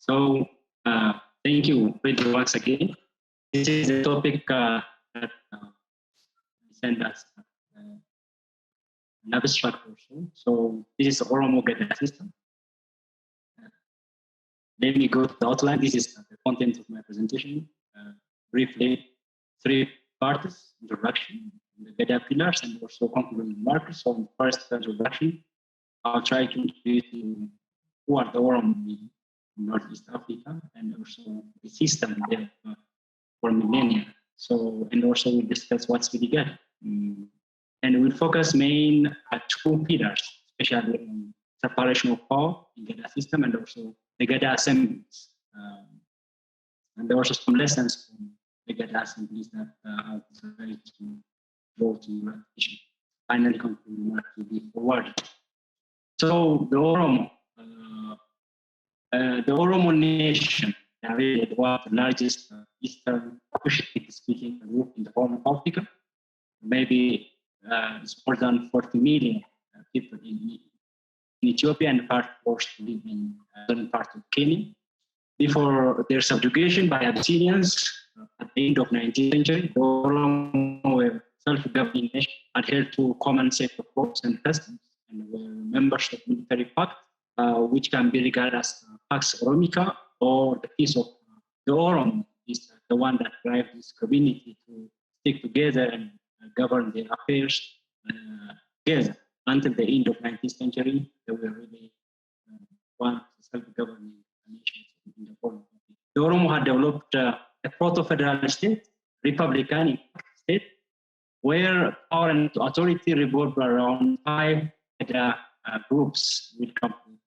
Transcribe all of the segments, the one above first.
So thank you, Pedro, once again. This is a topic that sent us an abstract also. So this is the Oromo Gadaa system. Let me go to the outline. This is the content of my presentation. Briefly, 3 parts: introduction, the Gadaa pillars, and also concluding remarks. So in the first introduction, I'll try to introduce you who are the Oromo in Northeast Africa, and also the system there for millennia. So, and also we'll discuss what's really Gadaa. And we'll focus main at 2 pillars, especially on separation of power in Gadaa system, and also the Gadaa assemblies. And there are also some lessons from the Gadaa assemblies that I'll try to draw to your attention. Finally, conclude to be forwarded. So the Oromo nation, really was the largest Eastern speaking group in the Horn of Africa. Maybe it's more than 40 million people in Ethiopia, and part forced to live in certain parts of Kenya. Before their subjugation by Abyssinians at the end of 19th century, the Oromo were self-governing nation, adhered to common set of laws and customs, and were members of military pact, which can be regarded as Pax Oromica, or the peace of the Oromo is the one that drives this community to stick together and govern their affairs together. Until the end of 19th century, they were really one self-governing nation in the Horn. The Oromo had developed a proto-federal state, republican state, where power and authority revolved around 5 groups with company.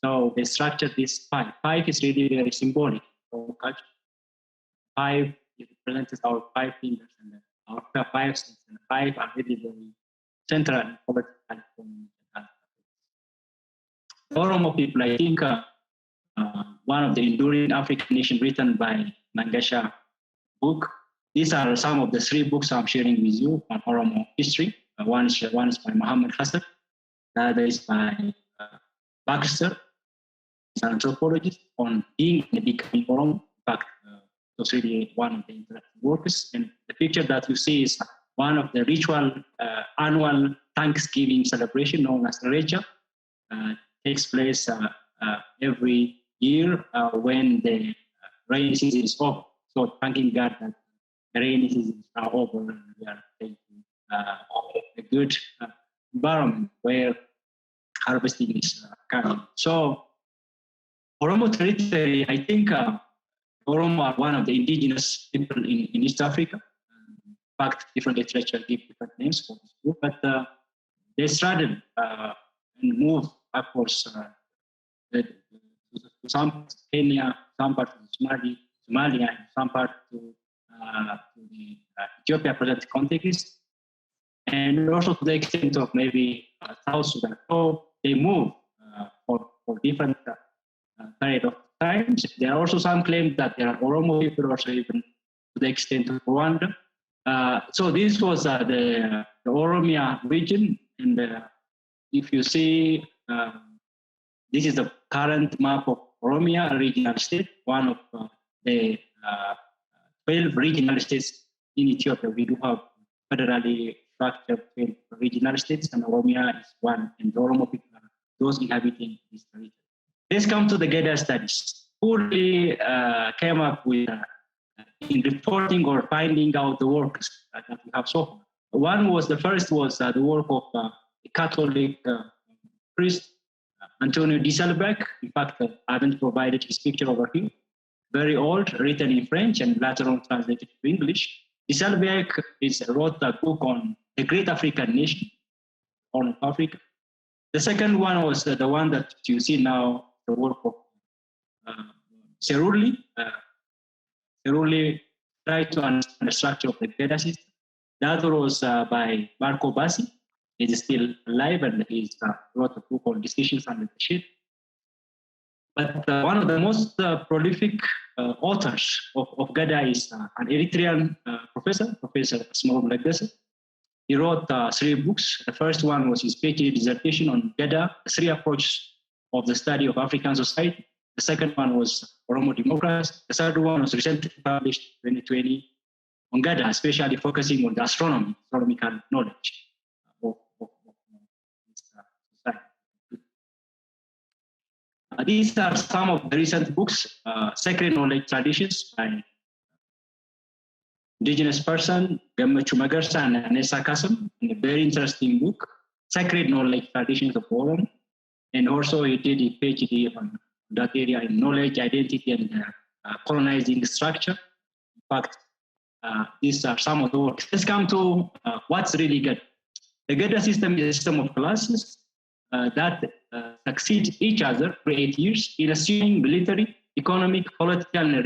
So they structured this 5. 5 is really very symbolic for culture. 5 represents our 5 fingers, and our 5 states, and 5 are really very central in political economy. The Oromo people, I think, one of the enduring African nation written by Mangasha book. These are some of the 3 books I'm sharing with you on Oromo history. One is by Muhammad Hassan. The other is by Baxter, he's an anthropologist, on being and becoming Oromo. In fact, it's really one of the interactive works. And the picture that you see is one of the ritual annual Thanksgiving celebration known as Recha. Takes place every year when the rainy season is over. So thanking God that the rainy seasons are over and we are taking a good environment where harvesting is coming. So Oromo territory, I think Oromo are one of the indigenous people in East Africa. In fact, different literature give different names for this group, but they struggled and moved upwards to some parts of Kenya, some parts of Somalia, and some parts to the Ethiopia present context, and also to the extent of maybe South Sudan. So they move for different period of times. There are also some claim that there are Oromo people also even to the extent of Rwanda. So this was the Oromia region, and if you see, this is the current map of Oromia Regional State, one of the 12 regional states in Ethiopia. We do have federally structured 12 regional states, and Oromia is one, and the Oromo people are those inhabiting this territory. Let's come to the Gadaa studies. Who really came up with in reporting or finding out the works that we have so far? The first was the work of the Catholic priest Antonio Di Salbeck. In fact, I haven't provided his picture over here. Very old, written in French and later on translated to English. Di Salbeck wrote a book on the great African nation, Horn of Africa. The second one was the one that you see now, the work of Seruli. Seruli tried to understand the structure of the Gadaa system. The other was by Marco Bassi. He is still alive, and he wrote a book called Decisions Under the Shade. But one of the most prolific authors of Gadaa is an Eritrean professor, Professor Asmao Legacy. He wrote 3 books. The first one was his PhD dissertation on Gadaa, the 3 approaches of the study of African society. The second one was Oromo Democracy. The third one was recently published 2020 on Gadaa, especially focusing on the astronomical knowledge of this society. These are some of the recent books, Sacred Knowledge Traditions by indigenous person, Gammachu Magarsa and Anessa Kasam, a very interesting book, Sacred Knowledge Traditions of Oromo. And also he did a PhD on that area in knowledge, identity, and colonizing structure. In fact, these are some of the works. Let's come to what's really Gadaa. The Gadaa system is a system of classes that succeed each other for 8 years in assuming military, economic, political, and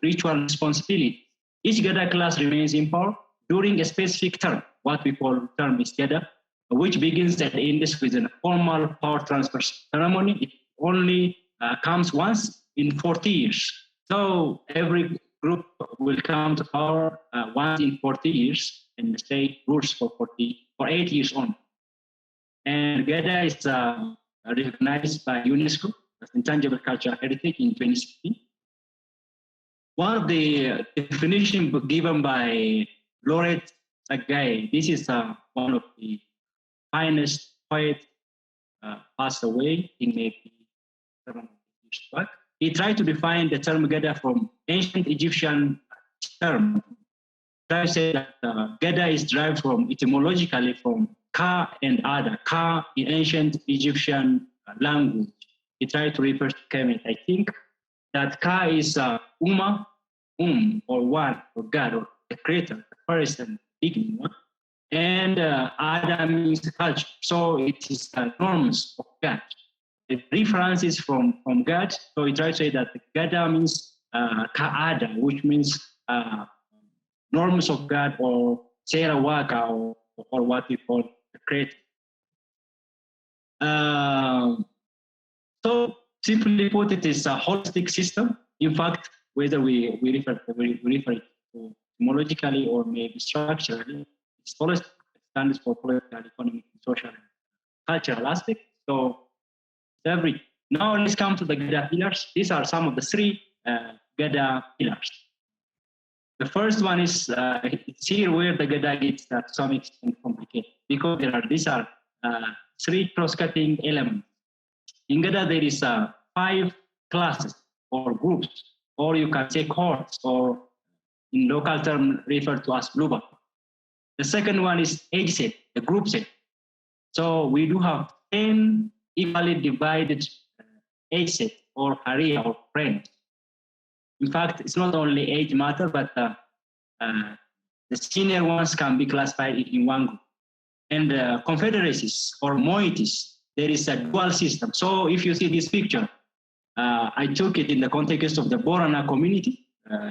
ritual responsibility. Each Gadaa class remains in power during a specific term, what we call term is Gadaa, which begins and ends with a formal power transfer ceremony. It only comes once in 40 years. So every group will come to power once in 40 years and stay rules for 8 years on. And Gadaa is recognized by UNESCO as intangible cultural heritage in 2016. One of the definitions given by Laureate Sagai, this is one of the finest poets passed away in maybe 7 years back. He tried to define the term Gadaa from ancient Egyptian term. He tried to say that Gadaa is derived from etymologically from Ka and Aadaa. Ka in ancient Egyptian language. He tried to refer to Kemet. I think that Ka is Uma, or one, or God, or the creator, the first and beginning one. And Aadaa means culture. So it is the norms of God. The reference is from God. So we try to say that Gadaa means Aadaa, which means norms of God, or Sera Waka, or what we call the creator. So simply put, it is a holistic system. In fact, whether we refer it to etymologically or maybe structurally, it's holistic. It stands for political, economic, social, and cultural aspect. So every now let's come to the Gadaa pillars. These are some of the 3 Gadaa pillars. The first one is it's here where the Gadaa gets to some extent complicated, because these are 3 cross-cutting elements. In Gadaa, there is 5 classes or groups, or you can say cohorts, or in local term referred to as Luba. The second one is age set, the group set. So we do have 10 equally divided age set, or area, or friends. In fact, it's not only age matter, but the senior ones can be classified in one group. And confederacies or moieties, there is a dual system. So if you see this picture, I took it in the context of the Boran community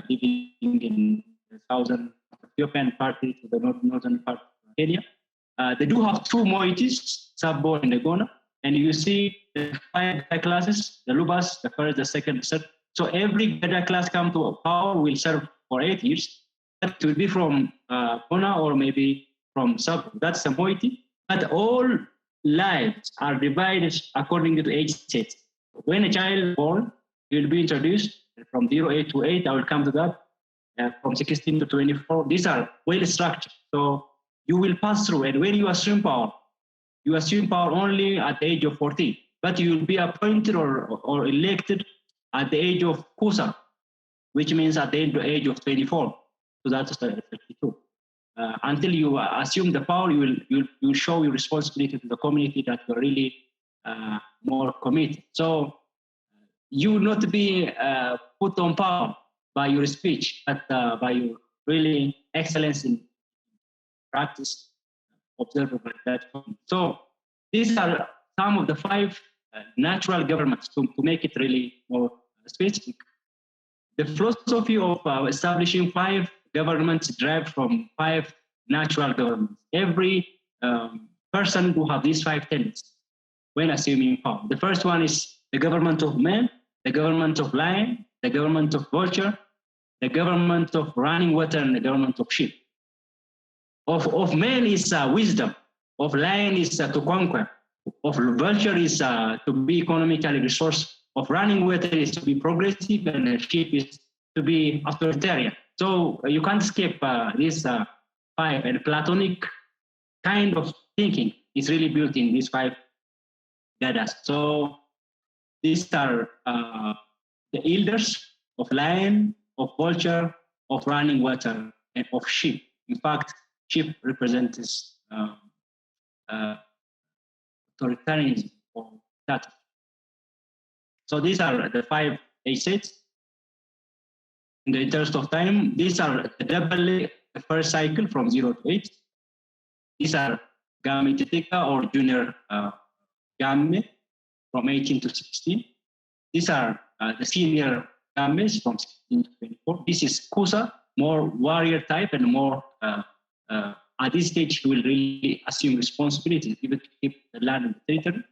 living in the southern Ethiopian part to the northern part of Kenya. They do have 2 moieties, Sabo and Egona, and you see the 5 Gadaa classes, the Lubas, the first, the second, the third. So every Gadaa class come to power will serve for 8 years. That will be from Bona or maybe from Sabo. That's the moiety. But all lives are divided according to age set. When a child is born, he will be introduced from 0 to 8. I will come to that. From 16 to 24. These are well structured. So you will pass through. And when you assume power only at the age of 14. But you will be appointed or elected at the age of Kusa, which means at the age of 24. So that's 32. Until you assume the power, you will show your responsibility to the community that you're really more committed. So you will not be put on power by your speech, but by your really excellence in practice, observable that. So these are some of the 5 natural governments to make it really more specific. The philosophy of establishing 5 governments derived from 5 natural governments. Every person who have these 5 tenets when assuming power. The first one is the government of man, the government of lion, the government of vulture, the government of running water, and the government of sheep. Of man is wisdom, of lion is to conquer, of vulture is to be economically resourceful, of running water is to be progressive and the sheep is to be authoritarian. So you can't escape this 5, and Platonic kind of thinking is really built in these 5 Gadas. So these are the elders of lion, of vulture, of running water, and of sheep. In fact, sheep represents authoritarianism or that. So these are the 5 assets. In the interest of time, these are the double first cycle from 0 to 8. These are Gamme Titika or junior Gamme from 18 to 16. These are the senior Gammes from 16 to 24. This is Kusa, more warrior type and more, at this stage, he will really assume responsibility, even to keep the land and the territory.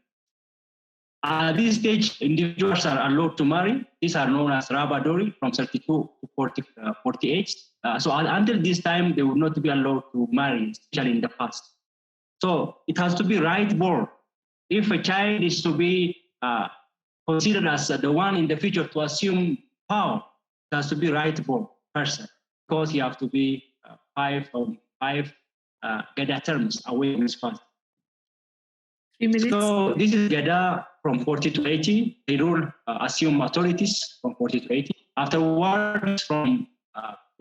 At this stage, individuals are allowed to marry. These are known as Rabadori from 32 to 48. So until this time, they would not be allowed to marry, especially in the past. So it has to be right born. If a child is to be considered as the one in the future to assume power, it has to be right born person, because he has to be 5 Gadaa terms away from his father. 3 minutes. So this is Gadaa from 40 to 80. They rule, assume authorities from 40 to 80. Afterwards, from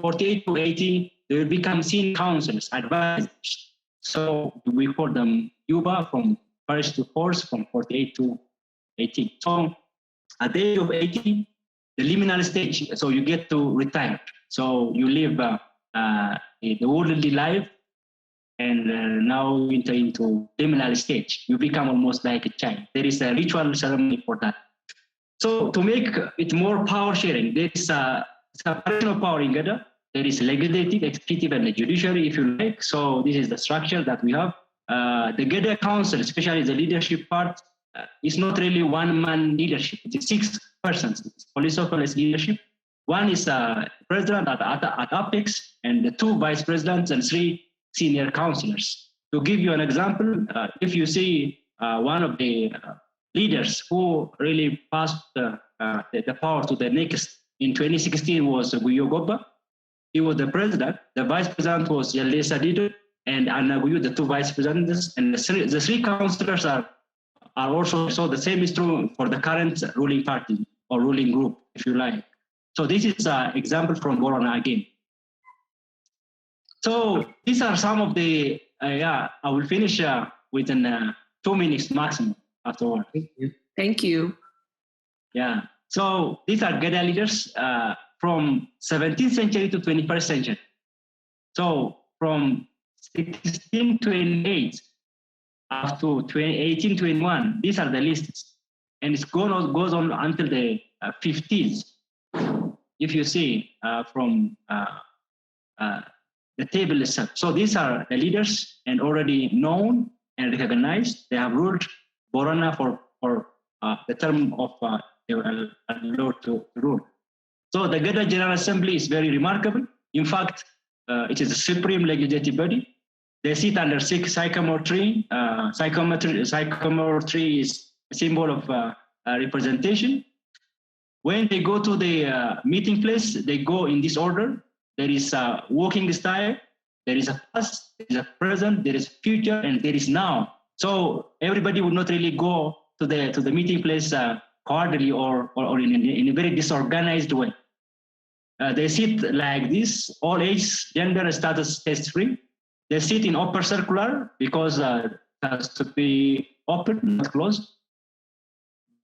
48 to 80, they will become senior councillors, advisors. So we call them Yuba from first to fourth, from 48 to 80. So at the age of 80, the liminal stage, so you get to retire. So you live the worldly life, and now you enter into liminal stage. You become almost like a child. There is a ritual ceremony for that. So to make it more power sharing, there is a separation of power in Gadaa. There is legislative, executive, and the judiciary, if you like. So this is the structure that we have. The Gadaa Council, especially the leadership part, is not really one-man leadership. It is 6 persons. It's political leadership. One is president at apex, and the 2 vice presidents and 3 senior councillors. To give you an example, if you see one of the leaders who really passed the power to the next in 2016 was Guyo Gobba. He was the president. The vice president was Yalesa Dido and Anna Guyo, the 2 vice presidents, and the 3 councillors are also, so the same is true for the current ruling party or ruling group, if you like. So this is an example from Boran again. So these are some of the, I will finish within 2 minutes maximum afterward. Thank you. Yeah, so these are Gadaa leaders from 17th century to 21st century. So from 1628 up to 1821, these are the lists. And it goes on until the 50s. If you see from the table itself. So these are the leaders and already known and recognized. They have ruled Borana for the term of they were allowed to rule. So the Gadaa General Assembly is very remarkable. In fact, it is a supreme legislative body. They sit under sycamore tree. Sycamore tree is a symbol of representation. When they go to the meeting place, they go in this order. There is a walking style, there is a past, there is a present, there is future, and there is now. So everybody would not really go to the meeting place orderly or in a very disorganized way. They sit like this, all age, gender, status test free. They sit in upper circular because it has to be open, not closed.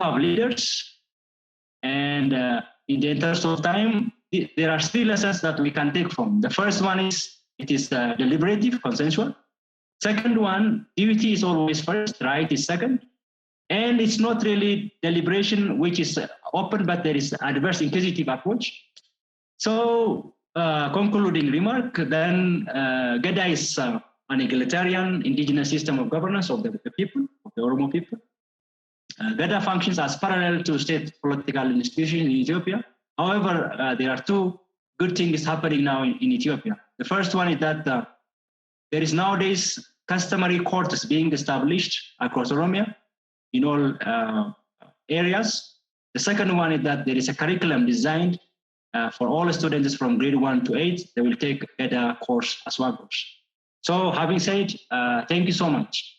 We have leaders, and in the interest of time, there are 3 lessons that we can take from. The first one is, it is deliberative, consensual. Second one, duty is always first, right is second. And it's not really deliberation, which is open, but there is adverse inquisitive approach. So concluding remark, then Gadaa is an egalitarian, indigenous system of governance of the people, of the Oromo people. Gadaa functions as parallel to state political institutions in Ethiopia. However, there are 2 good things happening now in Ethiopia. The first one is that there is nowadays customary courts being established across Oromia in all areas. The second one is that there is a curriculum designed for all students from grade 1 to 8. They will take Gadaa course as well. So having said, thank you so much.